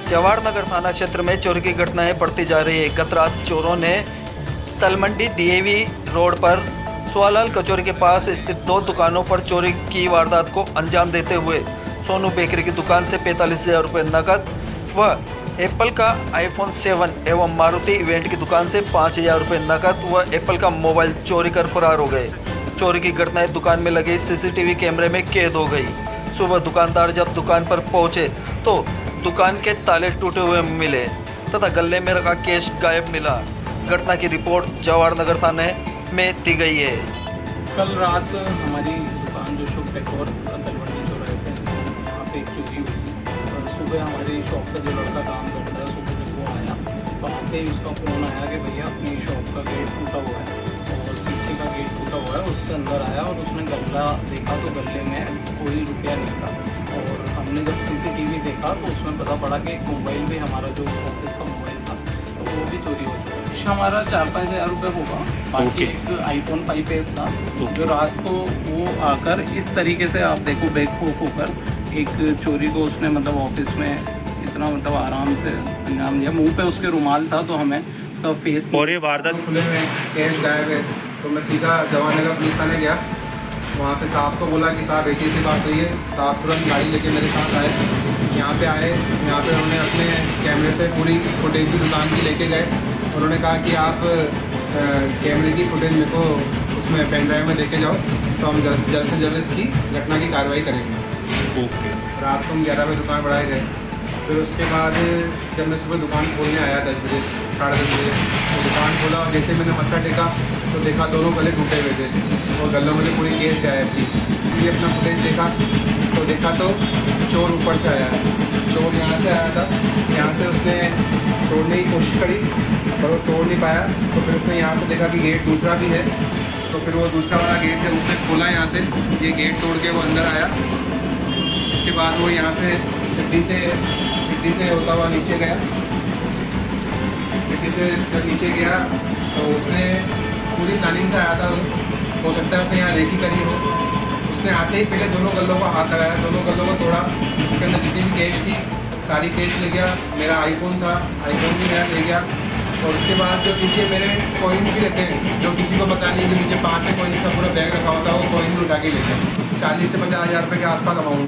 जवाहर नगर थाना क्षेत्र में चोरी की घटनाएं बढ़ती जा रही है। गत रात चोरों ने तलमंडी डीएवी रोड पर सुवालाल कचौरी के पास स्थित 2 दुकानों पर चोरी की वारदात को अंजाम देते हुए सोनू बेकरी की दुकान से 45,000 रुपये नकद व एप्पल का आईफोन 7 एवं मारुति इवेंट की दुकान से 5,000 रुपये नकद व एप्पल का मोबाइल चोरी कर फरार हो गए। चोरी की घटनाएं दुकान में लगे सीसीटीवी कैमरे में कैद हो गई। सुबह दुकानदार जब दुकान पर पहुंचे तो दुकान के ताले टूटे हुए मिले तथा गले में रखा कैश गायब मिला। घटना की रिपोर्ट जवाहर नगर थाने में दी गई है। कल रात हमारी दुकान जो शुभ डेकोर तलवंडी चौराहे पे यहाँ पे एक चोरी हुई। सुबह हमारी शॉप का जो लड़का काम करता है, सुबह जब वो आया तो आते ही उसका फ़ोन आया कि भैया अपनी शॉप का गेट टूटा हुआ है और पीछे का गेट टूटा हुआ है। उससे अंदर आया और उसने गल्ला देखा तो गले में कोई रुपया नहीं था। और हमने जब सीसीटीवी देखा तो उसमें पता पड़ा कि एक मोबाइल भी हमारा जो ऑफिस का मोबाइल था तो वो भी चोरी हो चुका। हमारा 4-5 हज़ार रुपये होगा। बाकी एक आईफोन 5s था जो रात को वो आकर इस तरीके से आप देखो बेखौफ होकर एक चोरी को उसने मतलब ऑफिस में इतना मतलब आराम से अंजाम दिया। मुंह पे उसके रुमाल था तो हमें उसका फेस और ये वारदात खुले में कैश गायब है। तो मैं सीधा जवाहर नगर पुलिस थाने गया। वहाँ से साहब को बोला कि साहब ऐसी बात हुई है। साहब तुरंत गाड़ी लेके मेरे साथ आए। यहाँ पे आए, यहाँ पे उन्होंने अपने कैमरे से पूरी फुटेज की दुकान की लेके गए। उन्होंने कहा कि आप कैमरे की फुटेज मेरे को उसमें पेन ड्राइव में देके जाओ तो हम जल्द से जल्द इसकी घटना की कार्रवाई करेंगे। रात को हम 11 बजे दुकान बढ़ाए गए। फिर उसके बाद जब मैं सुबह दुकान खोलने आया 10 बजे 10:30 बजे तो दुकान खोला और जैसे मैंने मत्था टेका तो देखा दोनों गले टूटे हुए थे और गलों में से पूरी केस गायब थी। ये अपना फुटेज देखा तो चोर ऊपर से आया है। चोर यहाँ से आया था, यहाँ से उसने तोड़ने की कोशिश करी पर वो तोड़ नहीं पाया। तो फिर उसने यहाँ से देखा कि गेट दूसरा भी है तो फिर वो दूसरा वाला गेट जब उसने खोला यहाँ से ये गेट तोड़ के वो अंदर आया। उसके बाद वो यहाँ से सिटी से होता हुआ नीचे गया। सिटी से जब नीचे गया तो उसने पूरी प्लानिंग से आया था। हो सकता है उसने यहाँ रेकी करी हो। उसने आते ही पहले दोनों गल्लों का हाथ लगाया, दोनों गल्लों को तोड़ा। उसके अंदर जितनी भी कैश थी सारी कैश ले गया। मेरा आईफोन था, आईफोन भी मेरा ले गया। और उसके बाद जो पीछे मेरे कॉइन्स भी रहते हैं जो किसी को पता नहीं कि नीचे 5 कॉइन्स का पूरा बैग रखा होता है वो कॉइन भी उठा के ले गया। 40 से 50 हज़ार रुपये के आसपास अमाउंट।